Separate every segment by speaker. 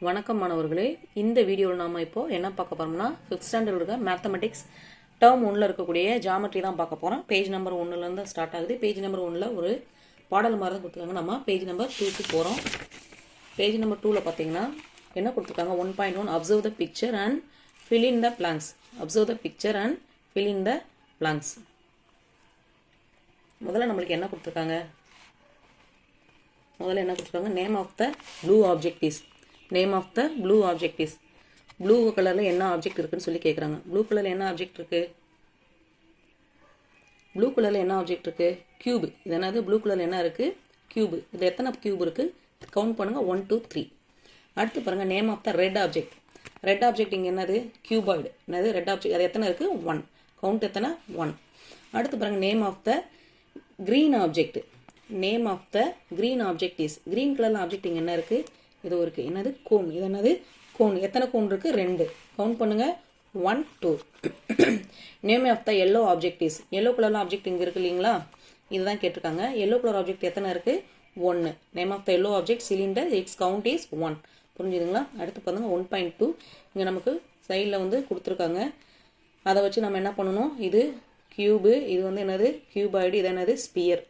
Speaker 1: வணக்கம் மாணவர்களே, இந்த வீடியோவில் நாம் இப்போ என்ன பார்க்க போறோம்னா 5th ஸ்டாண்டர்ட் இருக்க மேத்தமெட்டிக்ஸ் டேர்ம் 1ல இருக்கக்கூடிய ஜியாமெட்ரி தான் பார்க்க போறோம். பேஜ் நம்பர் 1ல இருந்து ஸ்டார்ட் ஆகுது. பேஜ் நம்பர் 1ல ஒரு பாடல் மாதிரி தான் கொடுத்துருக்காங்க. நம்ம பேஜ் நம்பர் 2க்கு போறோம். பேஜ் நம்பர் 2ல பார்த்தீங்கன்னா என்ன கொடுத்துருக்காங்க? 1.1 observe the picture and fill in the blanks. Observe the picture and fill in the blanks. முதல்ல நம்மளுக்கு என்ன கொடுத்துருக்காங்க? Name of the blue object is. Name of the blue object is. Blue கலரில் என்ன object இருக்குன்னு சொல்லி கேட்குறாங்க. ப்ளூ கலரில் என்ன ஆப்ஜெக்ட் இருக்கு? ப்ளூ கலரில் என்ன ஆப்ஜெக்ட் இருக்கு? கியூப். இது என்னது? ப்ளூ கலரில் என்ன இருக்கு? கியூப். இது எத்தனை கியூப் இருக்கு? கவுண்ட் பண்ணுங்க. 1 2 3. அடுத்து பாருங்க, name of the red object. Red object இங்கே என்னது? கியூபாய்டு. என்னது? Red object. அது எத்தனை இருக்கு? 1. கவுண்ட் எத்தனை? 1. அடுத்து பாருங்க, name of the green object. Name of the green object is. Green colour object இங்கே என்ன இருக்கு? இது இருக்கு. என்னது? கோன். இது என்னது? கோன். எத்தனை கோன் இருக்கு? 2. கவுண்ட் பண்ணுங்க. 1 2. Name of the yellow object is. Yellow colour object இங்கே இருக்கு இல்லைங்களா? இதுதான் கேட்டிருக்காங்க. எல்லோ கலர் ஆப்ஜெக்ட் எத்தனை இருக்கு? 1. Name of the yellow object cylinder, its count is 1. புரிஞ்சுதுங்களா? அடுத்து பாருங்க 1.2. இங்கே நமக்கு சைடில் வந்து கொடுத்துருக்காங்க. அதை வச்சு நம்ம என்ன பண்ணணும்? இது கியூபு, இது வந்து என்னது? கியூபாய்டு. இது என்னது? ஸ்பியர்.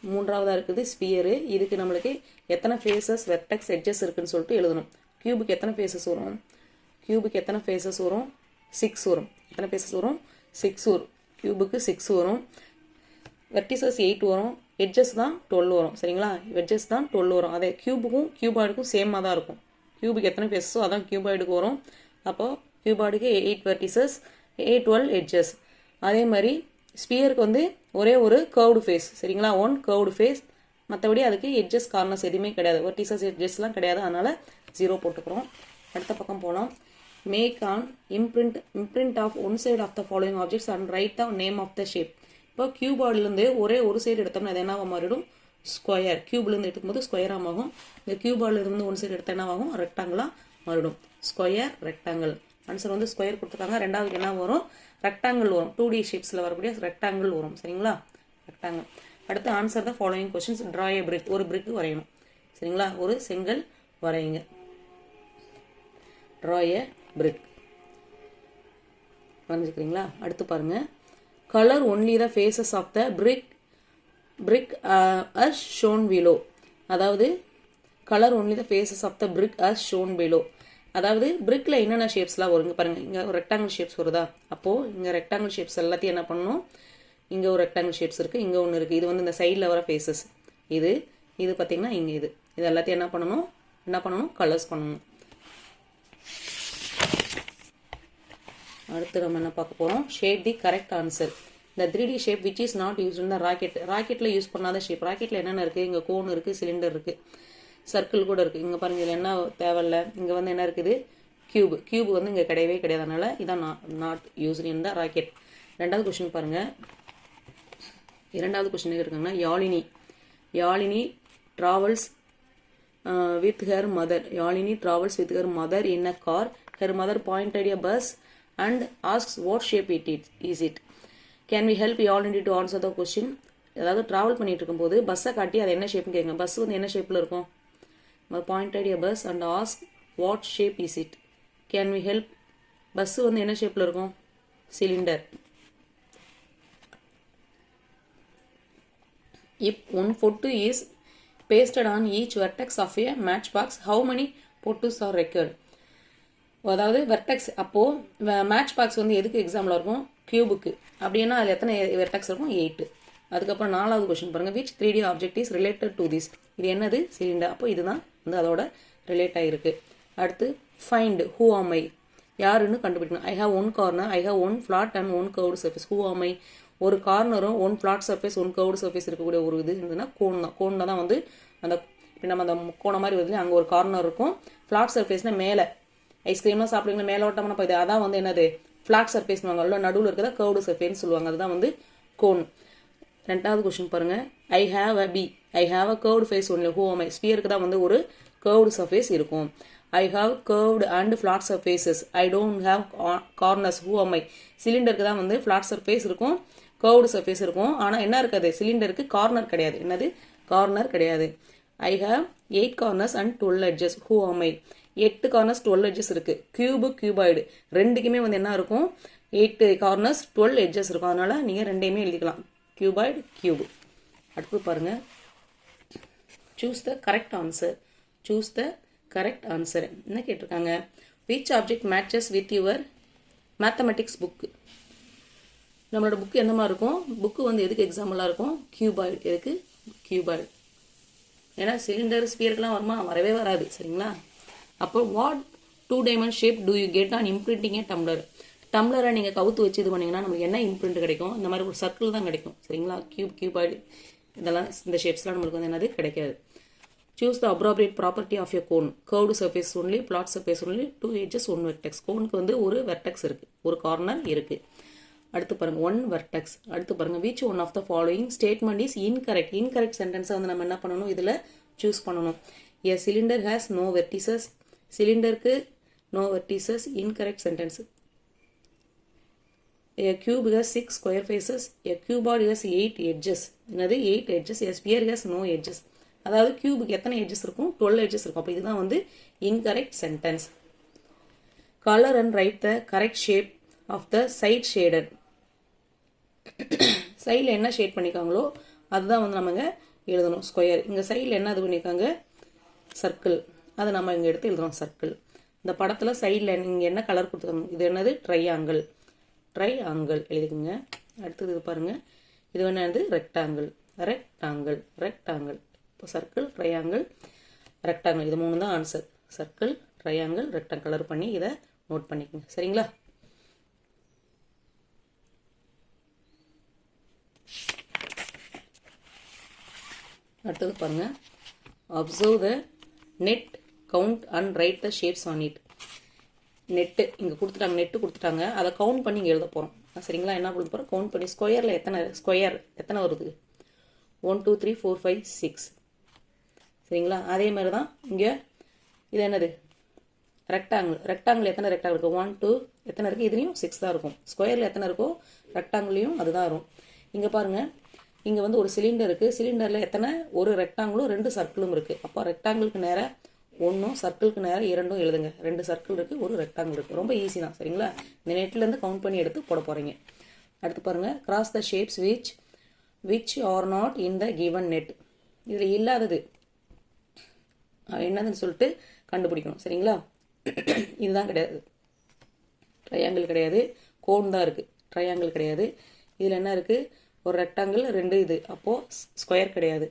Speaker 1: மூன்றாவதாக இருக்குது ஸ்பியரு. இதுக்கு நம்மளுக்கு எத்தனை ஃபேஸஸ், வெர்டெக்ஸ், எட்ஜஸ் இருக்குன்னு சொல்லிட்டு எழுதணும். கியூபுக்கு எத்தனை ஃபேஸஸ் வரும்? கியூபுக்கு எத்தனை ஃபேஸஸ் வரும்? 6 வரும். எத்தனை ஃபேஸஸ் வரும்? 6 வரும். கியூபுக்கு 6 வரும். வெர்டிசஸ் 8 வரும். எட்ஜஸ் தான் 12 வரும். சரிங்களா? எட்ஜஸ் தான் 12 வரும். அதே கியூபுக்கும் கியூபாய்டுக்கும் சேமாக தான் இருக்கும். கியூபுக்கு எத்தனை ஃபேஸஸோ அதான் கியூபாய்டுக்கு வரும். அப்போது கியூபாய்டுக்கு 8 வெர்டிசஸ், 12 எட்ஜஸ். அதே மாதிரி ஸ்பியருக்கு வந்து ஒரே ஒரு கர்வ்டு ஃபேஸ். சரிங்களா? 1 கர்வ்டு ஃபேஸ். மற்றபடி அதுக்கு எட்ஜஸ், கார்னர்ஸ் எதுவுமே கிடையாது. வெர்டிசஸ், எட்ஜஸ்லாம் கிடையாது. அதனால் 0 போட்டுக்கிறோம். அடுத்த பக்கம் போகலாம். Make an imprint of one side of the following objects and write the name of the shape. இப்போ கியூபார்ட்லேருந்து ஒரே ஒரு சைடு எடுத்தோம்னா அது என்னவா மாறிடும்? ஸ்கொயர். கியூப்லேருந்து எடுக்கும்போது ஸ்கொயராக ஆகும். இந்த கியூபார்ட்லேருந்து ஒன் சைடு எடுத்தால் என்னவாகும்? ரெக்டாங்கிளாக மாறிடும். Square, rectangle. ஆன்சர் வந்து ஸ்கொயர் கொடுத்துருக்காங்க. ரெண்டாவது என்ன வரும்? ரெக்டாங்கிள் வரும். 2D ஷேப்ஸில் வரக்கூடிய ரெக்டாங்கிள் வரும். சரிங்களா? ரெக்டாங்கிள். அடுத்து answer the following questions. Draw a brick. ஒரு பிரிக் வரையணும். சரிங்களா? ஒரு செங்கல் வரையுங்க. ட்ரா ஏ பிரிக். வரைஞ்சிக்கிறீங்களா? அடுத்து பாருங்க, colour only the faces of the brick as shown below. அதாவது colour only the faces of the brick as shown below. அதாவது பிரிக்கில் என்னென்ன ஷேப்ஸ்லாம் வருங்க பாருங்கள். இங்கே ஒரு ரெக்டாங்கிள் ஷேப்ஸ் வருதா? அப்போது இங்கே ரெக்டாங்கிள் ஷேப்ஸ் எல்லாத்தையும் என்ன பண்ணணும்? இங்கே ஒரு ரெக்டாங்கிள் ஷேப்ஸ் இருக்குது, இங்கே ஒன்று இருக்குது. இது வந்து இந்த சைடில் வர ஃபேஸஸ். இது பார்த்தீங்கன்னா இங்கே இது எல்லாத்தையும் என்ன பண்ணணும்? கலர்ஸ் பண்ணணும். அடுத்து நம்ம என்ன பார்க்க போகிறோம்? Shade the correct answer. இந்த 3D shape which is not use in the rocket. ராக்கெட்டில் யூஸ் பண்ணாத ஷேப். ராக்கெட்டில் என்னென்ன இருக்குது? இங்கே கோன் இருக்குது, சிலிண்டர் இருக்குது, சர்க்கிள் கூட இருக்குது. இங்கே பாருங்கள், இதில் என்ன தேவையில்ல. இங்கே வந்து என்ன இருக்குது? கியூப் வந்து இங்கே கிடையவே கிடையாது. அதனால் இதான் not use in the rocket. ரெண்டாவது கொஸ்டின் பாருங்கள். இரண்டாவது கொஸ்டின் இருக்காங்கன்னா, Yazhini travels with her mother. Yazhini travels with her mother in a car. Her mother pointed a bus and asks what shape is it. Can we help Yazhini to answer the question. அதாவது travel பண்ணிட்டு இருக்கும்போது பஸ்ஸை காட்டி அது என்ன ஷேப்னு கேட்குங்க. Bus வந்து என்ன ஷேப்பில் இருக்கும்? pointed a bus and asked what shape is it. Can we help? Bus வந்து என்ன ஷேப்பில் இருக்கும்? Cylinder. If one photo is pasted on each vertex of a matchbox, how many photos are required? அதாவது vertex. அப்போது match box வந்து எதுக்கு example இருக்கும்? கியூபுக்கு. அப்படின்னா அதில் எத்தனை வெர்டெக்ஸ் இருக்கும்? 8. அதுக்கப்புறம் நாலாவது கொஸ்டின் பாருங்கள். Which 3D object is related to this. இது என்னது? சிலிண்டர். அப்போ இதுதான் வந்து அதோட ரிலேட் ஆகிருக்கு. அடுத்து ஃபைண்ட் ஹூ ஆம் ஐ. யாருன்னு கண்டுபிடிக்கணும். I have 1 corner, I have 1 flat and 1 curved surface. Who am I. ஒரு கார்னரும் 1 ஃப்ளாட் சர்ஃபேஸ் 1 கர்வ்டு சர்ஃபேஸ் இருக்கக்கூடிய ஒரு இது இருந்ததுன்னா கோன் தான். கோனில் தான் வந்து அந்த இப்போ நம்ம அந்த கோணம் மாதிரி வருது. அங்கே ஒரு கார்னர் இருக்கும். ஃப்ளாட் சர்ஃபேஸ்னால் மேலே ஐஸ்கிரீம்லாம் சாப்பிடுவீங்கன்னா மேலோட்டமான போய் அதான் வந்து என்னது? ஃப்ளாட் சர்ஃபேஸ்னு வாங்க. நடுவில் இருக்கிறதா கர்வ்டு சர்ஃபேஸ்னு சொல்லுவாங்க. அதுதான் வந்து கோன். ரெண்டாவது கொஸ்டின் பாருங்க. I have a curved face only. Who am I. ஸ்பியருக்கு தான் வந்து ஒரு கர்வ்டு சர்ஃபேஸ் இருக்கும். I have curved and flat surfaces. I don't have corners. Who am I. சிலிண்டருக்கு தான் வந்து ஃப்ளாட் சர்ஃபேஸ் இருக்கும், கர்வ்டு சர்ஃபேஸ் இருக்கும். ஆனால் என்ன இருக்காது? சிலிண்டருக்கு கார்னர் கிடையாது. என்னது? கார்னர் கிடையாது. I have 8 corners and 12 edges. Who am I? 8 corners 12 edges இருக்கு. கியூபாய்டு ரெண்டுக்குமே வந்து என்ன இருக்கும்? 8 corners 12 edges இருக்கும். அதனால நீங்க ரெண்டையுமே எழுதிக்கலாம். Cuboid cube. அடுத்து பாருங்க. Choose the correct answer. Choose the correct answer. என்ன கேட்டிருக்காங்க? Which object matches with your mathematics book? நம்மளோட புக் என்ன மாதிரி இருக்கும்? புக்கு வந்து எதுக்கு எக்ஸாம்பிளாக இருக்கும்? கியூபாய்டு. எதுக்கு? கியூபாய்டு. ஏன்னா சிலிண்டர் ஸ்பியருக்குலாம் வருமா? வரவே வராது. சரிங்களா? அப்போ what 2 dimension shape do you get on imprinting a tumbler? டம்ளரை நீங்கள் கவுத்து வச்சு இது பண்ணிங்கன்னா நமக்கு என்ன இம்ப்ரிண்ட் கிடைக்கும்? இந்த மாதிரி ஒரு சர்க்கிள் தான் கிடைக்கும். சரிங்களா? கியூபாய்டு இதெல்லாம் இந்த ஷேப்ஸ்லாம் நம்மளுக்கு வந்து என்னது கிடைக்காது. Choose the appropriate property of your cone. Curved surface only, flat surface only, 2 edges, 1 vertex. கோனுக்கு வந்து ஒரு வெர்டெக்ஸ் இருக்கு, ஒரு கார்னர் இருக்கு. அடுத்து பாருங்க 1 vertex. அடுத்து பாருங்க which one of the following statement is incorrect? Incorrect sentence வந்து நம்ம என்ன பண்ணணும்? இதுல choose பண்ணணும். A cylinder has no vertices. சிலிண்டருக்கு no vertices. Incorrect sentence. A cube has 6 square faces. A cuboid has 8 edges. என்னது 8 edges. A sphere has no edges. அதாவது கியூபுக்கு எத்தனை எட்ஜஸ் இருக்கும்? 12 எட்ஜஸ் இருக்கும். அப்போ இதுதான் வந்து incorrect sentence. Colour and write the correct shape of the side shaded. சைடில் என்ன ஷேட் பண்ணியிருக்காங்களோ அதுதான் வந்து நம்ம இங்கே எழுதணும். ஸ்கொயர். இங்கே சைடில் என்ன இது பண்ணியிருக்காங்க? சர்க்கிள். அதை நம்ம இங்கே எடுத்து எழுதணும். சர்க்கிள். இந்த படத்தில் சைடில் நீங்கள் என்ன கலர் கொடுத்துருக்காங்க? இது என்னது? ட்ரையாங்கிள். ட்ரையாங்கிள் எழுதிக்கோங்க. அடுத்தது இது பாருங்கள். இது என்னது? ரெக்டாங்கிள். ரெக்டாங்கிள். ரெக்டாங்கிள். இப்போ சர்க்கிள், ட்ரையாங்கிள், ரெக்டாங்கிள். இது 3 தான் answer. Circle, triangle, rectangle colour பண்ணி இதை நோட் பண்ணிக்கோங்க. சரிங்களா? அடுத்தது பாருங்க. Observe the net, count and write the shapes on it. Net இங்கே கொடுத்துட்டாங்க. நெட்டு கொடுத்துட்டாங்க. அதை கவுண்ட் பண்ணி இங்கே எழுத போகிறோம். சரிங்களா? என்ன கொடுத்து போகிறோம்? கவுண்ட் பண்ணி ஸ்கொயரில் எத்தனை வருது? 1 2 3 4 5 6. சரிங்களா? அதே மாதிரி தான் இங்கே இது என்னது? ரெக்டாங்கிள். ரெக்டாங்கிள் எத்தனை ரெக்டாங்கிள் இருக்குது? 1 2 எத்தனை இருக்குது? இதுலேயும் 6 தான் இருக்கும். ஸ்கொயரில் எத்தனை இருக்கோ ரெக்டாங்கிளையும் அதுதான் வரும். இங்கே பாருங்கள். இங்கே வந்து ஒரு சிலிண்டர் இருக்குது. சிலிண்டரில் எத்தனை? ஒரு ரெக்டாங்கிளும் 2 சர்க்கிளும் இருக்குது. அப்போ ரெக்டாங்கிளுக்கு நேராக 1, சர்க்கிளுக்கு நேராக 2 எழுதுங்க. 2 சர்க்கிள் இருக்குது, ஒரு ரெக்டாங்கிள் இருக்குது. ரொம்ப ஈஸி தான். சரிங்களா? இந்த நெட்லேருந்து கவுண்ட் பண்ணி எடுத்து போட போகிறீங்க. அடுத்து பாருங்கள். Cross the shapes which are not in the given net. இதில் இல்லாதது என்னதுன்னு சொல்லிட்டு கண்டுபிடிக்கணும். சரிங்களா? இதுதான் கிடையாது. ட்ரையாங்கிள் கிடையாது. கோன் தான் இருக்குது. ட்ரையாங்கிள் கிடையாது. இதில் என்ன இருக்குது? ஒரு ரெக்டாங்கிள் 2 இது. அப்போது ஸ்கொயர் கிடையாது.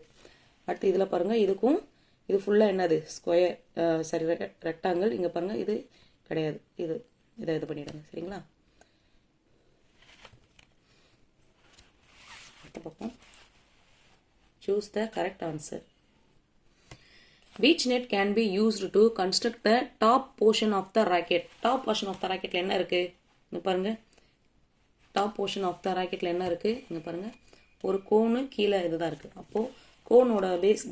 Speaker 1: அடுத்து இதில் பாருங்கள். இதுக்கும் இது ஃபுல்லாக என்னது? ஸ்கொயர். சரி, ரெக்டாங்கிள். இங்கே பாருங்கள். இது கிடையாது. இதை இது பண்ணிவிடுங்க. சரிங்களா? பார்ப்போம். Choose the correct answer. Which net can be used to construct the top portion of the racket? Top portion of the racketல என்ன இருக்கு? இங்க பாருங்க. Top portion of the racketல என்ன இருக்கு? இங்க பாருங்க. ஒரு கோனு கீழே இதுதான் இருக்கு. அப்போ கோனோட பேஸ்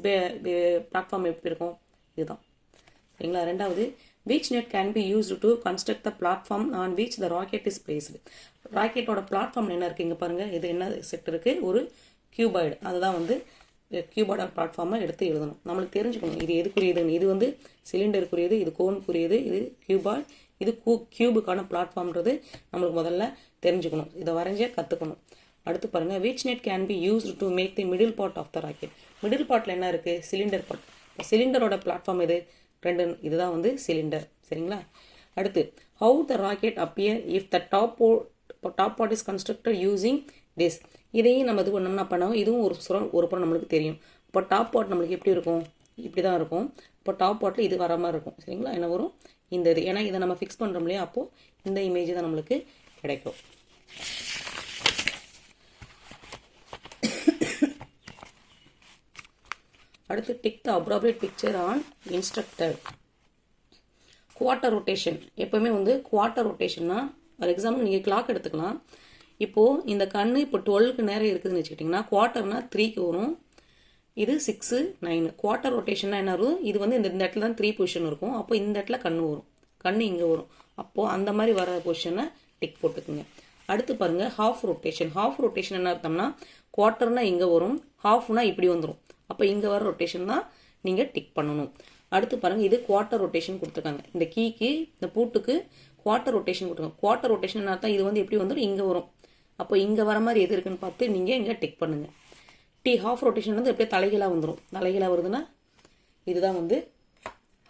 Speaker 1: பிளாட்ஃபார்ம் எப்படி இருக்கும்? இதுதான். சரிங்களா? ரெண்டாவது, which net can be used to construct the platform on which the rocket is placed? ராக்கெட்டோட பிளாட்ஃபார்ம் என்ன இருக்கு? இங்க பாருங்க. இது என்ன செட் இருக்கு? ஒரு கியூபாய்டு. அதுதான் வந்து கியூபாய்டு பிளாட்ஃபார்மை எடுத்து எழுதணும். நம்மளுக்கு தெரிஞ்சுக்கணும் இது எதுக்குரியதுன்னு. இது வந்து சிலிண்டருக்குரியது, இது கோனுக்குரியது, இது கியூபாய்டு, இது கியூபுக்கான பிளாட்ஃபார்ம்ன்றது நம்மளுக்கு முதல்ல தெரிஞ்சுக்கணும். இதை வரைஞ்சே கற்றுக்கணும். அடுத்து பாருங்க. which net can be used to make the middle part of the rocket? Middle பார்ட்டில் என்ன இருக்கு? Cylinder part. சிலிண்டரோட பிளாட்ஃபார்ம் இது 2. இதுதான் வந்து சிலிண்டர். சரிங்களா? அடுத்து, how the rocket appear if the top part is constructed using this? இதையும் நம்ம இது பண்ணோம்னா பண்ணுவோம். இதுவும் ஒரு புறம் நம்மளுக்கு தெரியும். இப்போ டாப் பார்ட் நம்மளுக்கு எப்படி இருக்கும்? இப்படி தான் இருக்கும். இப்போ டாப் பார்ட்டில் இது வர மாதிரி இருக்கும். சரிங்களா? என்ன வரும்? இந்த இது. ஏன்னா இதை நம்ம ஃபிக்ஸ் பண்ணுறோம் இல்லையா? அப்போது இந்த இமேஜ் தான் நம்மளுக்கு கிடைக்கும். அடுத்து, tick the appropriate picture on instructor. Quarter rotation. எப்போவுமே வந்து குவார்ட்டர் ரொட்டேஷன்னா, ஃபார் எக்ஸாம்பிள் நீங்கள் கிளாக் எடுத்துக்கலாம். இப்போது இந்த கண்ணு இப்போ 12க்கு நேரம் இருக்குதுன்னு வச்சுக்கிட்டிங்கன்னா, குவார்ட்டர்னா 3க்கு வரும். இது 6 9. குவார்ட்டர் ரொட்டேஷன்னா என்ன வரும்? இது வந்து இந்த இடத்துல தான் 3 பொசிஷன் இருக்கும். அப்போ இந்த இடத்துல கண்ணு வரும். கண்ணு இங்கே வரும். அப்போது அந்த மாதிரி வர பொசிஷனை டிக் போட்டுக்குங்க. அடுத்து பாருங்கள். Half rotation. ஹாஃப் ரொட்டேஷன் என்ன அர்த்தம்னா, குவார்ட்டர்னா இங்கே வரும், ஹாஃப்னா இப்படி வந்துடும். அப்போ இங்கே வர ரொட்டேஷன் தான் நீங்கள் டிக் பண்ணணும். அடுத்து பாருங்கள், இது குவார்ட்டர் ரொட்டேஷன் கொடுத்துருக்காங்க. இந்த கீக்கு இந்த பூட்டுக்கு குவார்ட்டர் ரொட்டேஷன் கொடுத்துருக்காங்க. குவார்ட்டர் ரொட்டேஷன் அர்த்தம் இது வந்து எப்படி வந்துடும், இங்கே வரும். அப்போ இங்கே வர மாதிரி எது இருக்குன்னு பார்த்து நீங்கள் இங்கே டிக் பண்ணுங்கள். ஹாஃப் ரொட்டேஷன் வந்து எப்படியே தலைகளாக வந்துடும். தலைகளாக வருதுன்னா இதுதான் வந்து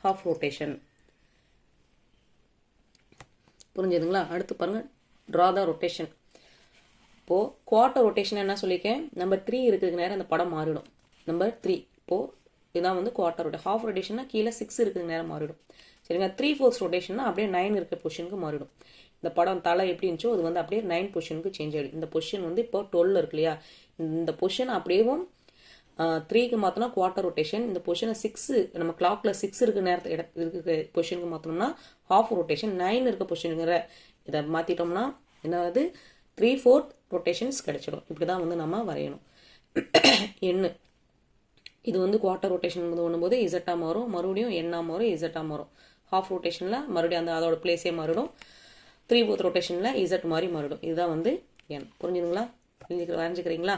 Speaker 1: ஹாஃப் ரொட்டேஷன். புரிஞ்சுதுங்களா? அடுத்து பாருங்கள், ட்ரா த ரொட்டேஷன். இப்போது குவார்ட்டர் ரொட்டேஷன் என்ன சொல்லியிருக்கேன், நம்பர் 3 இருக்கிறதுக்கு நேரம் அந்த படம் மாறிடும். நம்பர் 3 இப்போது இதான் வந்து குவார்ட்டர் ரொட்டேஷன். ஹாஃப் ரொட்டேஷன்னா கீழே 6 இருக்கிறதுக்கு நேரம் மாறிடும். சரிங்களா? 3/4 ரொட்டேஷன்னா அப்படியே 9 இருக்கிற பொசிஷனுக்கு மாறிடும். இந்த படம் தலை எப்படி இருந்துச்சோ அது வந்து அப்படியே 9 பொசிஷனுக்கு சேஞ்ச் ஆகிடும். இந்த பொசிஷன் வந்து இப்போ 12 இருக்கு இல்லையா, இந்த பொசிஷன் அப்படியேவும் 3க்கு மாற்றினா குவார்ட்டர் ரொட்டேஷன். இந்த பொசிஷனை 6 நம்ம கிளாக்ல 6 இருக்க நேரத்தை இருக்க பொசிஷனுக்கு மாற்றணும்னா ஹாஃப் ரொட்டேஷன். 9 இருக்க பொசிஷனுங்கிற இதை மாற்றிட்டோம்னா என்னது 3/4 ரொட்டேஷன்ஸ் கிடைச்சிடும். இப்படி தான் வந்து நம்ம வரையணும். எண்ணு இது வந்து குவார்ட்டர் ரொட்டேஷன் ஒன்றும்போது இசட்டாக மாறும், மறுபடியும் எண்ணா மாறும், இசட்டாக மாறும். ஹாஃப் ரொட்டேஷனில் மறுபடியும் அதோட பிளேஸே மாறிடும். 3/4 ரொட்டேஷனில் இசட் மாதிரி மாறிடும். இதுதான் வந்து என். புரிஞ்சுதுங்களா? வரைஞ்சிக்கிறீங்களா?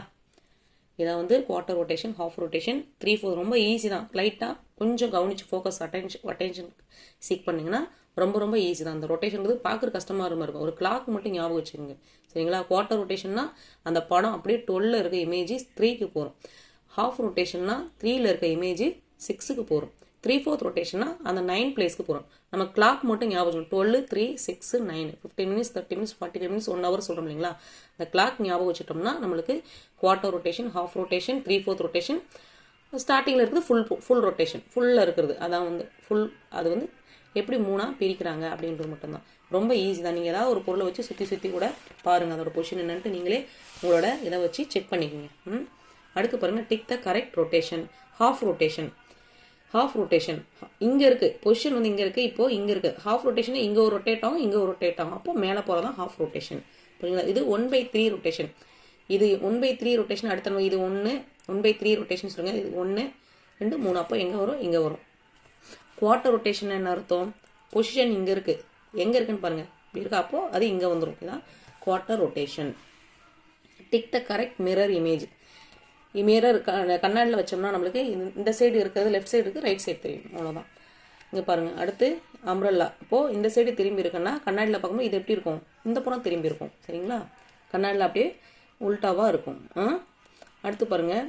Speaker 1: இதான் வந்து குவார்ட்டர் ரொட்டேஷன், ஹாஃப் ரொட்டேஷன், 3/4. ரொம்ப ஈஸி தான். லைட்டாக கொஞ்சம் கவனிச்சு ஃபோக்கஸ் அட்டென்ஷன் சீக் பண்ணிங்கன்னா ரொம்ப ரொம்ப ஈஸி தான். அந்த ரொட்டேஷன் பார்க்குற கஷ்டமாக இருக்கும். ஒரு கிளாக் மட்டும் ஞாபகம் வச்சுக்கோங்க. சரிங்களா? குவார்ட்டர் ரொட்டேஷன்னா அந்த படம் அப்படியே 12 இருக்க இமேஜ் 3க்கு போகும். ஹாஃப் ரொட்டேஷன்னா 3ல் இருக்க இமேஜ் 6க்கு போகும். 3/4 ரொட்டேஷன்னா அந்த 9 பிளேஸ்க்கு போகிறோம். நம்ம கிளாக் மட்டும் ஞாபகம் 12, 3, 6, 9, 15 மினிட்ஸ், 30 மினிட்ஸ், 45 மினிட்ஸ், 1 ஹவர் சொல்கிறோம் இல்லைங்களா? அந்த கிளாக் ஞாபகம் வச்சுட்டோம்னா நம்மளுக்கு quarter rotation, half rotation, 3/4 rotation, ஸ்டார்டிங்கில் இருக்குது ஃபுல் ரொட்டேஷன், ஃபுல்லாக இருக்கிறது அதான் வந்து ஃபுல். அது வந்து எப்படி 3ஆக பிரிக்கிறாங்க அப்படின்றது மட்டும்தான். ரொம்ப ஈஸி தான். நீங்கள் ஏதாவது ஒரு பொருளை வச்சு சுற்றி கூட பாருங்கள் அதோட பொசிஷன் என்னன்ட்டு நீங்களே உங்களோட இதை வச்சு செக் பண்ணிக்கோங்க. அடுத்து பாருங்கள், tick the correct rotation. Half rotation. Half rotation இங்கே இருக்குது, பொசிஷன் வந்து இங்கே இருக்குது, இப்போது இங்கே இருக்குது. ஹாஃப் ரொட்டேஷன் இங்கே ஒரு ரொட்டேட் ஆகும், இங்கே ஒரு ரொட்டேட் ஆகும். அப்போ மேலே போகிறதான் ஹாஃப் ரொட்டேஷன். புரியுங்களா? இது 1/3 ரொட்டேஷன். இது 1/3 ரொட்டேஷன். அடுத்த இது 1/3 ரொட்டேஷன் சொல்லுங்கள். இது 1, 2, 3. அப்போ எங்கே வரும், இங்கே வரும். குவார்ட்டர் ரொட்டேஷன் என்ன அர்த்தம், பொசிஷன் இங்கே இருக்குது, எங்கே இருக்குன்னு பாருங்கள், இப்படி இருக்கா, அப்போது அது இங்கே வந்துடும். இதுதான் quarter rotation. Tick the correct mirror image. Mirror கண்ணாடியில் வச்சோம்னா நம்மளுக்கு இந்த சைடு இருக்கிறது லெஃப்ட் சைடு இருக்குது, ரைட் சைடு தெரியும், அவ்வளோதான். இங்கே பாருங்கள். அடுத்து அம்ப்ரெல்லா. இப்போது இந்த சைடு திரும்பி இருக்குன்னா கண்ணாடியில் பார்க்கும்போது இது எப்படி இருக்கும், இந்த புறம் திரும்பி இருக்கும். சரிங்களா? கண்ணாடியில் அப்படியே உல்ட்டாவாக இருக்கும். அடுத்து பாருங்கள்,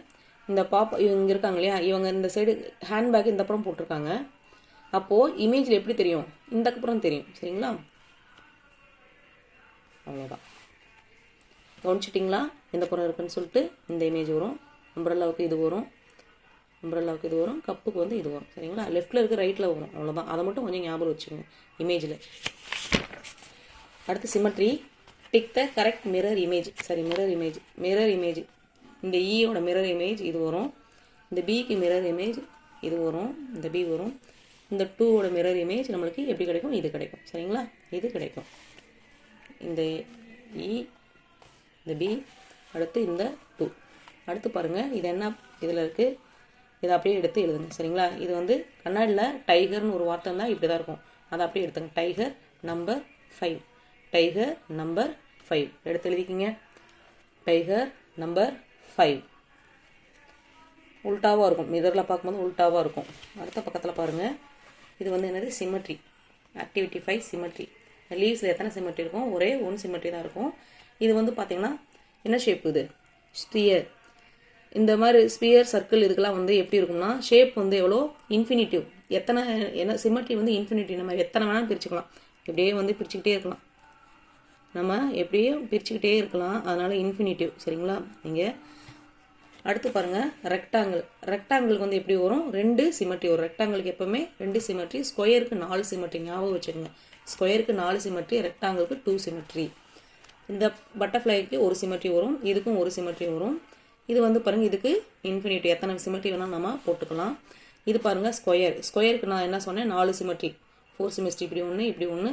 Speaker 1: இந்த பாப்பா இவங்க இருக்காங்க இல்லையா, இவங்க இந்த சைடு ஹேண்ட்பேக் இந்த புறம் போட்டிருக்காங்க. அப்போது இமேஜில் எப்படி தெரியும், இந்த புறம் தெரியும். சரிங்களா? அவ்வளோதான். கவனிச்சிட்டிங்களா? எந்த புறம் இருக்குன்னு சொல்லிட்டு இந்த இமேஜ் வரும். அம்ப்ரெல்லாவுக்கு இது வரும், அம்ப்ரெல்லாவுக்கு இது வரும், கப்புக்கு வந்து இது வரும். சரிங்களா? லெஃப்ட்டில் இருக்க ரைட்டில் வரும். அவ்வளோதான். அதை மட்டும் கொஞ்சம் ஞாபகம் வச்சுக்கோங்க இமேஜில். அடுத்து symmetry. Tick the correct mirror image. சரி, மிரர் இமேஜ். இந்த ஈயோட மிரர் இமேஜ் இது வரும், இந்த பிக்கு மிரர் இமேஜ் இது வரும், இந்த பி வரும். இந்த 2ஓட மிரர் இமேஜ் நம்மளுக்கு எப்படி கிடைக்கும், இது கிடைக்கும். சரிங்களா? இது கிடைக்கும். இந்த இ, இந்த பி, அடுத்து இந்த 2. அடுத்து பாருங்கள், இது என்ன இதில் இருக்குது, இதை அப்படியே எடுத்து எழுதுங்க. சரிங்களா? இது வந்து கண்ணாடியில் டைகர்னு ஒரு வார்த்தை இருந்தால் இப்படி தான் இருக்கும், அதை அப்படியே எடுத்துங்க. டைகர் நம்பர் 5, டைகர் நம்பர் 5 எடுத்து எழுதிக்கிங்க. டைகர் நம்பர் 5 உல்ட்டாவாக இருக்கும், மிரரில் பார்க்கும்போது உல்ட்டாவாக இருக்கும். அடுத்த பக்கத்தில் பாருங்கள், இது வந்து என்னது, சிமெட்ரி. Activity 5 symmetry. லீவ்ஸில் எத்தனை சிமெட்ரி இருக்கும், ஒரே 1 சிமெட்ரி தான் இருக்கும். இது வந்து பார்த்திங்கன்னா என்ன ஷேப், இது ஸ்பியர். இந்த மாதிரி ஸ்பியர், சர்க்கிள் இதுக்கெல்லாம் வந்து எப்படி இருக்கும்னா ஷேப் வந்து எவ்வளோ இன்ஃபினிட்டிவ். எத்தனை என்ன சிமெட்ரி வந்து இன்ஃபினிட்டிவ். நம்ம எத்தனை வேணாலும் பிரிச்சுக்கலாம், இப்படியே வந்து பிரிச்சுக்கிட்டே இருக்கலாம், நம்ம எப்படியே பிரிச்சுக்கிட்டே இருக்கலாம். அதனால் இன்ஃபினிட்டிவ். சரிங்களா? நீங்கள் அடுத்து பாருங்கள், ரெக்டாங்கிள். ரெக்டாங்கிளுக்கு வந்து எப்படி வரும், 2 சிமெட்ரி வரும். ரெக்டாங்கிளுக்கு எப்போவுமே 2 சிமெட்ரி. ஸ்கொயருக்கு 4 சிமெட்ரி. ஞாபகம் வச்சுக்கோங்க. ஸ்கொயருக்கு 4 சிமெட்ரி, ரெக்டாங்கிளுக்கு 2 சிமெட்ரி. இந்த பட்டர்ஃப்ளைக்கு 1 சிமெட்ரி வரும், இதுக்கும் 1 சிமெட்ரி வரும். இது வந்து பாருங்கள், இதுக்கு இன்ஃபினிட்டி. எத்தனை சிமெட்ரி வேணால் நம்ம போட்டுக்கலாம். இது பாருங்கள் ஸ்கொயர். ஸ்கொயருக்கு நான் என்ன சொன்னேன், 4 சிமெட்ரி, 4 சிமெட்ரி. இப்படி ஒன்று, இப்படி ஒன்று,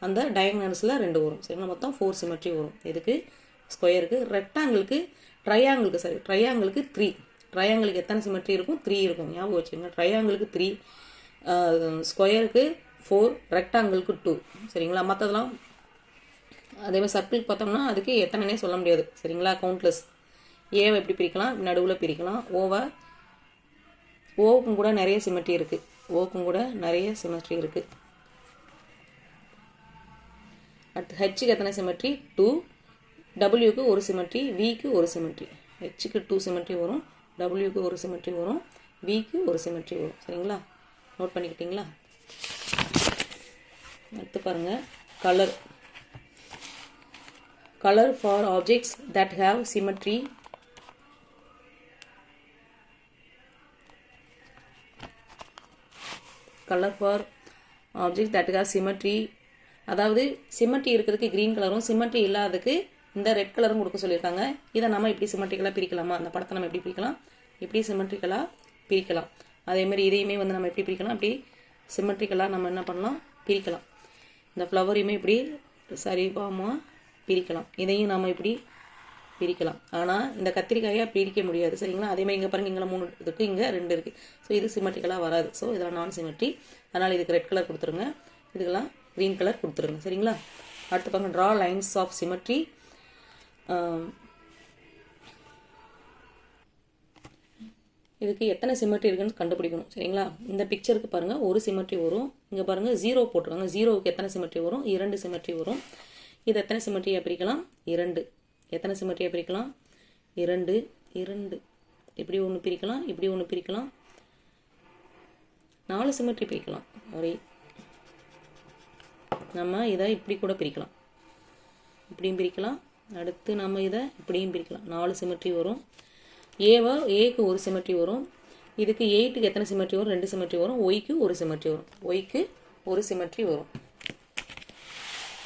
Speaker 1: அந்த டயகனல்ஸில் 2 வரும். சரிங்களா? மொத்தம் 4 சிமெட்ரி வரும் இதுக்கு ஸ்கொயருக்கு. ரெக்டாங்கிளுக்கு ட்ரையாங்கிளுக்கு 3. ட்ரையாங்கிளுக்கு எத்தனை சிமெட்ரி இருக்கும், 3 இருக்கும். ஞாபகம் வச்சுக்கோங்க. ட்ரையாங்கிளுக்கு 3, ஸ்கொயருக்கு 4, ரெக்டாங்கிளுக்கு 2. சரிங்களா? மற்றதெல்லாம் அதேமாதிரி சர்க்கிளுக்கு பார்த்தோம்னா அதுக்கு எத்தனைனே சொல்ல முடியாது. சரிங்களா? கவுண்ட்லெஸ். ஏவை எப்படி பிரிக்கலாம், நடுவில் பிரிக்கலாம். ஓவை ஓக்கும் கூட நிறைய சிமெட்ரி இருக்குது. ஓக்கும் கூட நிறைய சிமெட்ரி இருக்குது. அடுத்து ஹெச்சுக்கு எத்தனை சிமெட்ரி? 2. டபிள்யூக்கு ஒரு சிமெட்ரி, விக்கு ஒரு சிமெட்ரி. ஹெச்சுக்கு 2 சிமெட்ரி வரும், டபிள்யூக்கு ஒரு சிமெட்ரி வரும், விக்கு ஒரு சிமெட்ரி வரும். சரிங்களா? நோட் பண்ணிக்கிட்டீங்களா? அடுத்து பாருங்கள், colour. Color for objects that have symmetry. Color for objects that have symmetry. அதாவது சிமெட்ரி இருக்கிறதுக்கு க்ரீன் கலரும் சிமெட்ரி இல்லாததுக்கு இந்த ரெட் கலரும் கொடுக்க சொல்லியிருக்காங்க. இதை நம்ம இப்படி சிமெட்ரிக்கலாக பிரிக்கலாமா? அந்த படத்தை நம்ம எப்படி பிரிக்கலாம்? இப்படி சிமெட்ரிக்கலாக பிரிக்கலாம். அதேமாதிரி இதையுமே வந்து நம்ம எப்படி பிரிக்கலாம்? அப்படி சிமெட்ரிக்கலாக நம்ம என்ன பண்ணலாம்? பிரிக்கலாம். இந்த ஃப்ளவரையுமே இப்படி சரிபாமாக பிரிக்கலாம். இதையும் நாம் இப்படி பிரிக்கலாம். ஆனால் இந்த கத்திரிக்காயாக பிரிக்க முடியாது. சரிங்களா? அதேமாதிரி இங்கே பாருங்கள், இங்கே 3 இருக்குது, இங்கே 2 இருக்குது. ஸோ இது சிமெட்ரிக்கலாக வராது. ஸோ இதெல்லாம் நான் சிமெட்ரி. அதனால் இதுக்கு ரெட் கலர் கொடுத்துருங்க, இதுக்கெல்லாம் க்ரீன் கலர் கொடுத்துருங்க. சரிங்களா? அடுத்து பாருங்கள், ட்ரா லைன்ஸ் ஆஃப் சிமெட்ரி. இதுக்கு எத்தனை சிமெட்ரி இருக்குன்னு கண்டுபிடிக்கணும். சரிங்களா? இந்த பிக்சருக்கு பாருங்கள், ஒரு சிமெட்ரி வரும். இங்கே பாருங்கள் 0 போட்டிருக்காங்க. 0க்கு எத்தனை சிமெட்ரி வரும்? 2 சிமெட்ரி வரும். இது எத்தனை சிமெட்ரியாக பிரிக்கலாம்? 2. எத்தனை சிமெட்ரியாக பிரிக்கலாம்? 2, 2. இப்படி ஒன்று பிரிக்கலாம், இப்படி ஒன்று பிரிக்கலாம், 4 சிமெட்ரி பிரிக்கலாம். ஒரே நம்ம இதை இப்படி கூட பிரிக்கலாம், இப்படியும் பிரிக்கலாம். அடுத்து நம்ம இதை இப்படியும் பிரிக்கலாம். 4 சிமெட்ரி வரும். ஏக்கு ஒரு சிமெட்ரி வரும். இதுக்கு 8க்கு எத்தனை சிமெட்ரி வரும்? 2 சிமெட்ரி வரும். ஒய்க்கு ஒரு சிமெட்ரி வரும். ஒய்க்கு ஒரு சிமெட்ரி வரும்.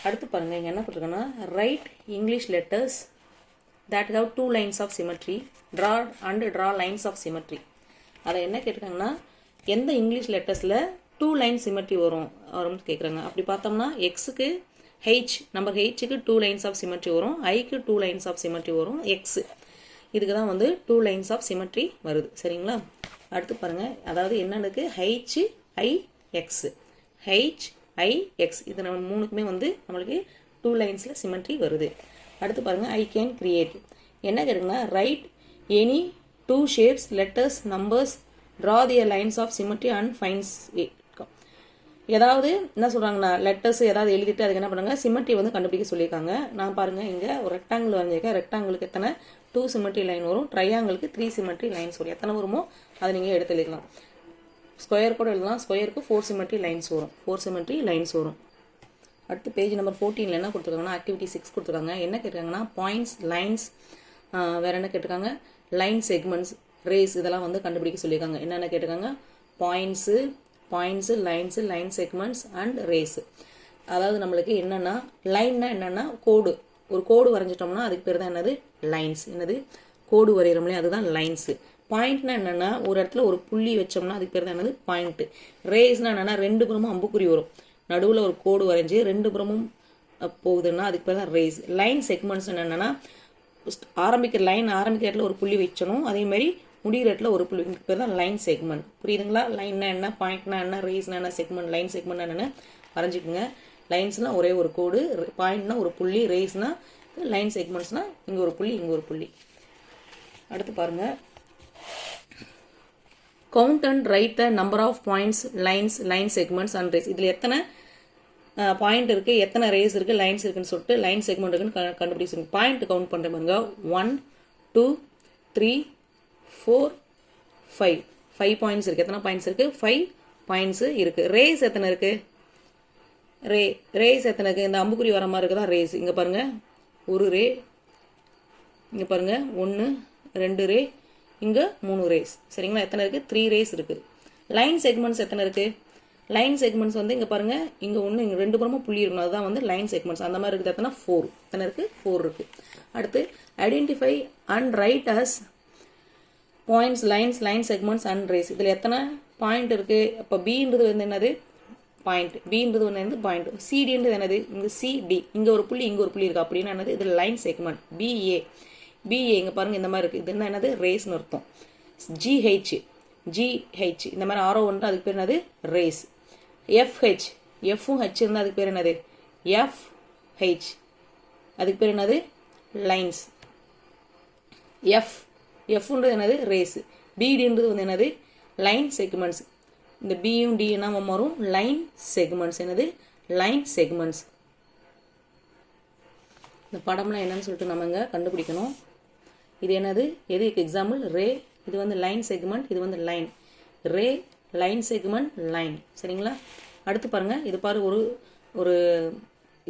Speaker 1: அடுத்து பாருங்கள், இங்கே என்ன போட்டிருக்கோன்னா, write English letters that have 2 lines of symmetry, draw lines of symmetry. அதை என்ன கேட்டிருக்காங்கன்னா, எந்த இங்கிலீஷ் லெட்டர்ஸில் 2 லைன் சிமெட்ரி வரும்னு கேட்குறாங்க. அப்படி பார்த்தோம்னா எக்ஸுக்கு நம்பர் ஹெச்சுக்கு 2 லைன்ஸ் ஆஃப் சிமெட்ரி வரும், ஐக்கு 2 லைன்ஸ் ஆஃப் சிமெட்ரி வரும், எக்ஸு இதுக்கு தான் வந்து 2 லைன்ஸ் ஆஃப் சிமெட்ரி வருது. சரிங்களா? அடுத்து பாருங்கள், அதாவது என்னன்னு HIX, HIX இது நம்ம 3க்குமே வந்து நம்மளுக்கு 2 லைன்ஸில் சிமெட்ரி வருது. அடுத்து பாருங்கள், ஐ கேன் கிரியேட். என்ன கேட்டுங்கன்னா, write any 2 shapes, letters, numbers, draw their lines of symmetry and find it. ஏதாவது என்ன சொல்கிறாங்கன்னா, லெட்டர்ஸ் ஏதாவது எழுதிட்டு அதுக்கு என்ன பண்ணுங்க, சிமெட்ரி வந்து கண்டுபிடிக்க சொல்லியிருக்காங்க. நான் பாருங்கள், இங்கே ஒரு ரெக்டாங்கிள் வரைஞ்சிருக்கேன். ரெக்டாங்கிளுக்கு எத்தனை 2 சிமெட்ரி லைன் வரும், ட்ரையாங்கிளுக்கு 3 சிமெட்ரி லைன்ஸ் வரும். எத்தனை வருமோ அதை நீங்கள் எடுத்து எழுதலாம். ஸ்கொயர் கூட எழுதலாம். ஸ்கொயருக்கு 4 சிமெட்ரி லைன்ஸ் வரும், 4 சிமெட்ரி லைன்ஸ் வரும். அடுத்து பேஜ் நம்பர் 14 என்ன கொடுத்துருக்காங்கன்னா, ஆக்டிவிட்டி 6 கொடுத்துருக்காங்க. என்ன கேட்டிருக்காங்கன்னா, பாயிண்ட்ஸ், லைன்ஸ், வேறு என்ன கேட்டிருக்காங்க, லைன் செக்மெண்ட்ஸ், ரேஸ், இதெல்லாம் வந்து கண்டுபிடிக்க சொல்லியிருக்காங்க. என்னென்ன கேட்டிருக்காங்க, points, lines, line segments and race. அதாவது நம்மளுக்கு என்னென்னா, லைன்னா என்னென்னா கோடு. ஒரு கோடு வரைஞ்சிட்டோம்னா அதுக்கு பேர் தான் என்னது, லைன்ஸ். என்னது, கோடு வரைகிறோம்லே அதுதான் லைன்ஸு. பாயிண்ட்னா என்னென்னா, ஒரு இடத்துல ஒரு புள்ளி வச்சோம்னா அதுக்கு பேர் தான் என்னது, பாயிண்ட்டு. ரேஸ்னால் என்னென்னா, 2 புறமும் அம்புக்குறி வரும், நடுவில் ஒரு கோடு வரைஞ்சி 2 புறமும் போகுதுன்னா அதுக்கு பேர் தான் ரேஸ். லைன் செக்மெண்ட்ஸ் என்னென்னா, ஆரம்பிக்கிற இடத்துல ஒரு புள்ளி வச்சணும், அதேமாதிரி முடிகிற இடத்துல ஒரு புள்ளி, பேர் தான் லைன் செக்மெண்ட். புரியுதுங்களா? லைன்னா என்ன, பாயிண்ட்னா என்ன, ரேஸ்னா என்ன, செக்மெண்ட், லைன் செக்மெண்ட் என்னென்னு வரைஞ்சிக்கோங்க. லைன்ஸ்னால் ஒரே ஒரு கோடு, பாயிண்ட்னா ஒரு புள்ளி, ரேஸ்னால் லைன் செக்மெண்ட்ஸ்னால் இங்கே ஒரு புள்ளி, இங்கே ஒரு புள்ளி. அடுத்து பாருங்கள், count and write the number of points, lines, line segments and rays. இதில் எத்தனை பாயிண்ட் இருக்குது, எத்தனை ரேஸ் இருக்குது, லைன்ஸ் இருக்குன்னு சொல்லிட்டு லைன் செக்மெண்ட் இருக்குன்னு கண்டுபிடிச்சிருங்க. பாயிண்ட் கவுண்ட் பண்ணுற பாருங்க, 1 2 3 4 5 5 பாயிண்ட்ஸ் இருக்குது. எத்தனை பாயிண்ட்ஸ் இருக்குது, 5 பாயிண்ட்ஸு இருக்குது. ரேஸ் எத்தனை இருக்குது, ரேஸ் எத்தனை இருக்குது, இந்த அம்புக்குறி வர மாதிரி இருக்குதான் ரேஸ். இங்கே பாருங்கள், ஒரு ரே, இங்கே பாருங்கள் 1 2 ரே, இங்கே 3 ரேஸ். சரிங்களா? எத்தனை இருக்குது, 3 ரேஸ் இருக்குது. லைன் செக்மெண்ட்ஸ் எத்தனை இருக்குது, லைன் செக்மெண்ட்ஸ் வந்து இங்கே பாருங்கள், இங்கே ஒன்று, இங்கே 2 புறமும் புள்ளி இருக்கணும், அதுதான் வந்து லைன் செக்மெண்ட்ஸ். அந்த மாதிரி இருக்குது. எத்தனை, 4. எத்தனை இருக்குது, 4 இருக்குது. அடுத்து identify and write as points, lines, line segments and rays. இதில் எத்தனை பாயிண்ட் இருக்குது, அப்போ பின்றது வந்து என்னது, பாயிண்ட், பின்றது ஒன்று வந்து பாயிண்ட், சிடின்றது என்னது, இங்கே சிடி, இங்கே ஒரு புள்ளி, இங்கே ஒரு புள்ளி இருக்குது, அப்படின்னா என்னது, இது லைன் செக்மெண்ட். பிஏ இங்கே பாருங்கள், இந்த மாதிரி இருக்குது, இது என்ன என்னது, ரேஸ்னு அர்த்தம். ஜிஹெச் இந்த மாதிரி ஆரோ ஒன்று, அதுக்கு பேர் என்னது, ரேஸ். எஃப்ஹெச், எஃப்பும் ஹெச் இருந்தால் அதுக்கு பேர் என்னது, எஃப்ஹெச், அதுக்கு பேர் என்னது, லைன்ஸ். எஃப்ன்றது என்னது, ரேஸ். பிடின்றது வந்து என்னது, லைன் செக்மெண்ட்ஸ். இந்த பியும் டி என்ன வரும்? Line segments. என்னது? Line segments. இந்த படம்லாம் என்னன்னு சொல்லிட்டு நம்ம இங்கே கண்டுபிடிக்கணும். இது என்னது? எதுக்கு எக்ஸாம்பிள்? ரே. இது வந்து லைன் செக்மெண்ட், இது வந்து லைன். ரே, லைன் செக்மெண்ட், லைன். சரிங்களா? அடுத்து பாருங்க, இது பாரு ஒரு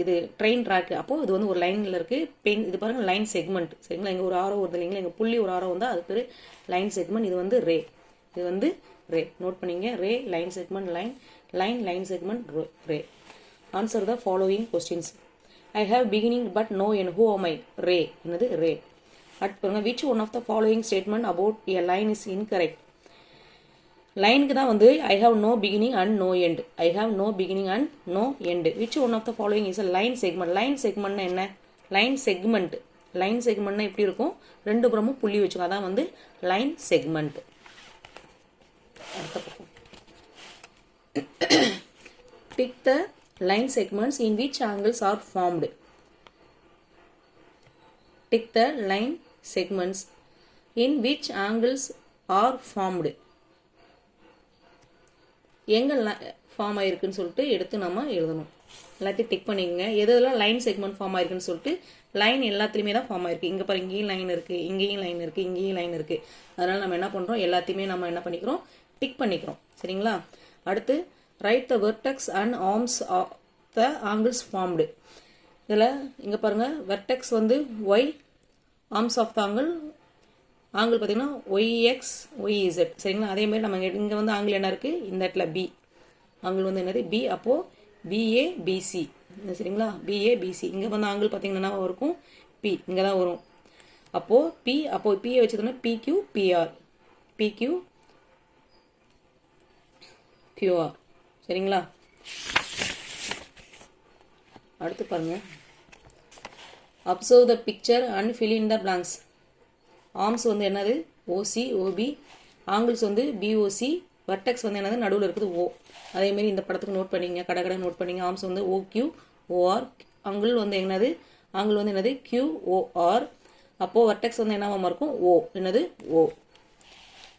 Speaker 1: இது ட்ரெயின் ட்ராக். அப்போது இது வந்து ஒரு லைனில் இருக்குது. பென் இது பாருங்கள் லைன் செக்மெண்ட். சரிங்களா? இங்கே ஒரு ஆரோ வருது இல்லைங்களா? இங்கே புள்ளி ஒரு ஆரோ வந்தால் அது பேர் லைன் செக்மெண்ட். இது வந்து ரே. இது வந்து ரே. நோட் பண்ணிங்க. Ray, line segment, line. Line, line segment, ray. Answer the following questions. I have beginning but no end. Who am I? Ray. என்னது? ரே. அடுத்து பாருங்க, which one of the following statement about a line is incorrect? லைனுக்கு தான் வந்து I have no beginning and no end. I have no beginning and no end. Which one of the following is a line segment? Line செக்மெண்ட்னா என்ன? Line segment. Line செக்மெண்ட்னா எப்படி இருக்கும்? ரெண்டு புறமும் புள்ளி வச்சுக்கோ. அதான் வந்து லைன் செக்மெண்ட். அடுத்த பக்கம். Tick the line segments in which angles are formed. Tick the line segments in which angles are formed. எங்கே ஃபார்ம் ஆயிருக்குன்னு சொல்லிட்டு எடுத்து நம்ம எழுதணும். எல்லாத்தையும் டிக் பண்ணிக்கங்க. எதெல்லாம் லைன் செக்மெண்ட் ஃபார்ம் ஆயிருக்குன்னு சொல்லிட்டு லைன் எல்லாத்துலேயுமே தான் ஃபார்ம் ஆயிருக்கு. இங்கே பாருங்க, இங்கேயும் லைன் இருக்குது, இங்கேயும் லைன் இருக்குது, இங்கேயும் லைன் இருக்குது. அதனால் நம்ம என்ன பண்ணுறோம்? எல்லாத்தையுமே நம்ம என்ன பண்ணிக்கிறோம்? டிக் பண்ணிக்கிறோம். சரிங்களா? அடுத்து write the vertex and arms of the angles formed. இதில் இங்கே பாருங்கள், வெர்டெக்ஸ் வந்து Y, arms of the angle பார்த்தீங்கன்னா ஒய்எக்ஸ் ஒய்இசட். சரிங்களா? அதேமாதிரி நம்ம இங்கே வந்து ஆங்கிள் என்ன இருக்குது? இந்த இடத்துல பி ஆங்கிள் வந்து என்னது? பி. அப்போது பிஏபிசி. சரிங்களா? பிஏபிசி. இங்கே வந்து ஆங்கிள் பார்த்தீங்கன்னா இருக்கும் பி. இங்கே தான் வரும். அப்போது பியை வச்சதுன்னா பிக்யூ பிஆர். பிக்யூ கியூஆர். சரிங்களா? அடுத்து பாருங்க, observe the picture and fill in the blanks. Arms வந்து என்னது? O C O B. ஆங்கிள்ஸ் வந்து பிஓசி. வர்டெக்ஸ் வந்து என்னது? நடுவில் இருக்குது ஓ. அதேமாரி இந்த படத்துக்கு நோட் பண்ணிங்க, கடை நோட் பண்ணிங்க. ஆர்ம்ஸ் வந்து ஓக்யூ ஓஆர். ஆங்கிள் வந்து என்னது? ஆங்கிள் வந்து என்னது? கியூஓஆர். அப்போது வர்டெக்ஸ் வந்து என்னவாம இருக்கும்? ஓ. என்னது? ஓ.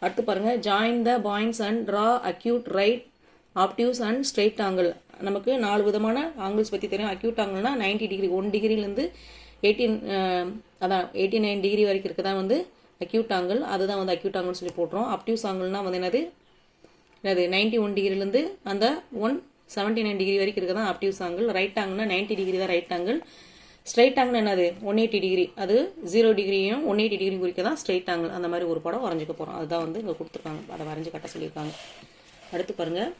Speaker 1: அடுத்து பாருங்கள், join the points and draw acute, right, obtuse and straight angle. நமக்கு 4 விதமான ஆங்கிள்ஸ் பற்றி தெரியும். அக்யூட் ஆங்கிள்னா 90 டிகிரி, 1 டிகிரிலேருந்து 89 டிகிரி வரைக்கும் இருக்குது தான் வந்து அக்யூட் ஆங்கிள். அதுதான் வந்து அக்யூட் ஆங்கிள்னு சொல்லி போட்டுரும். அப்டிவ்ஸ் ஆங்கிள்னா வந்து என்னது? 91 டிகிரிலேருந்து அந்த 179 டிகிரி வரைக்கும் இருக்குது தான் அப்டிவ்ஸ் ஆங்கிள். ரைட் ஆங்கிள்னா 90 டிகிரி தான் ரைட் ஆங்கிள். ஸ்ட்ரெயிட் ஆங்கிள் என்னது? 180 டிகிரி. அது 0 டிகிரியும் 180 டிகிரியும் குறிக்க தான் ஸ்ட்ரெயிட் ஆங்கிள். அந்த மாதிரி ஒரு படம் வரைஞ்சிக்க போகிறோம். அதுதான் வந்து இங்கே கொடுத்துருக்காங்க. அதை வரைஞ்சி கட்ட சொல்லியிருக்காங்க. அடுத்து பாருங்கள்,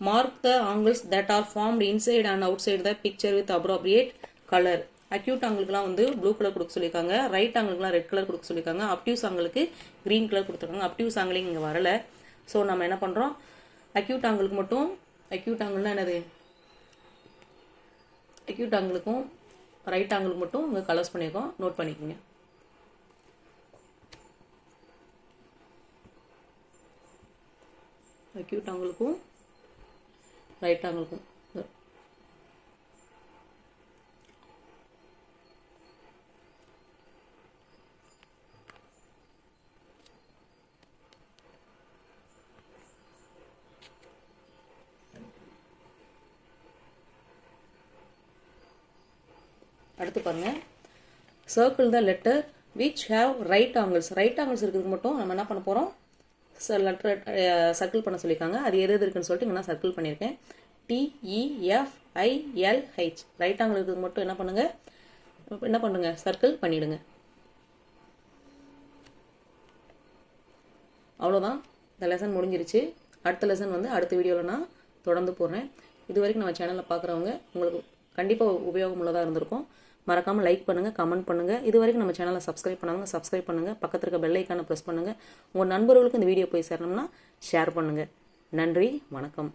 Speaker 1: mark the angles that are formed inside and outside the picture with appropriate colour. Acute ஆங்கிளுக்குலாம் வந்து ப்ளூ கலர் கொடுக்க சொல்லியிருக்காங்க. ரைட் ஆங்கிளுக்குலாம் ரெட் கலர் கொடுக்க சொல்லியிருக்காங்க. அப்டிவ்ஸ் ஆங்கிளுக்கு க்ரீன் கலர் கொடுத்துருக்காங்க. அப்டிவ்ஸ் ஆங்கிளிங் இங்கே வரலை. ஸோ நம்ம என்ன பண்ணுறோம்? அக்யூட் ஆங்கிளுக்கு மட்டும், அக்யூட் ஆங்கிள்னா என்னது? அக்யூட் ஆங்கிளுக்கும் ரைட் ஆங்கிளுக்கு மட்டும் இங்கே கலர்ஸ் பண்ணியிருக்கோம். நோட் பண்ணிக்கோங்க. அக்யூட் ஆங்கிளுக்கும் ரைட் ஆங்கிளுக்கும். அடுத்து பாருங்க, circle the letter which have right angles. Right angles இருக்கிறதுக்கு மட்டும் நம்ம என்ன பண்ண போகிறோம்? லெட்டர் சர்க்கிள் பண்ண சொல்லியிருக்காங்க. அது எது இருக்குன்னு சொல்லிட்டு இங்கே நான் சர்க்கிள் பண்ணியிருக்கேன். TEFILH. ரைட் ஆங்கிள் இருக்கிறதுக்கு மட்டும் என்ன பண்ணுங்க? சர்க்கிள் பண்ணிவிடுங்க. அவ்வளோதான், இந்த லெசன் முடிஞ்சிருச்சு. அடுத்த லெசன் வந்து அடுத்த வீடியோவில் நான் தொடர்ந்து போடுறேன். இது வரைக்கும் நம்ம சேனலில் பார்க்குறவங்க உங்களுக்கு கண்டிப்பாக உபயோகமுள்ளதாக இருந்திருக்கும். மறக்காமல் லைக் பண்ணுங்கள், கமெண்ட் பண்ணுங்கள். இது வரைக்கும் நம்ம சேனலை சப்ஸ்கிரைப் பண்ணாங்க, சப்ஸ்கிரைப் பண்ணுங்கள். பக்கத்தில் இருக்க பெல் ஐக்கானை ப்ரெஸ் பண்ணுங்கள். உங்கள் நண்பர்களுக்கு இந்த வீடியோ போய் சேரணும்னா ஷேர் பண்ணுங்கள். நன்றி, வணக்கம்.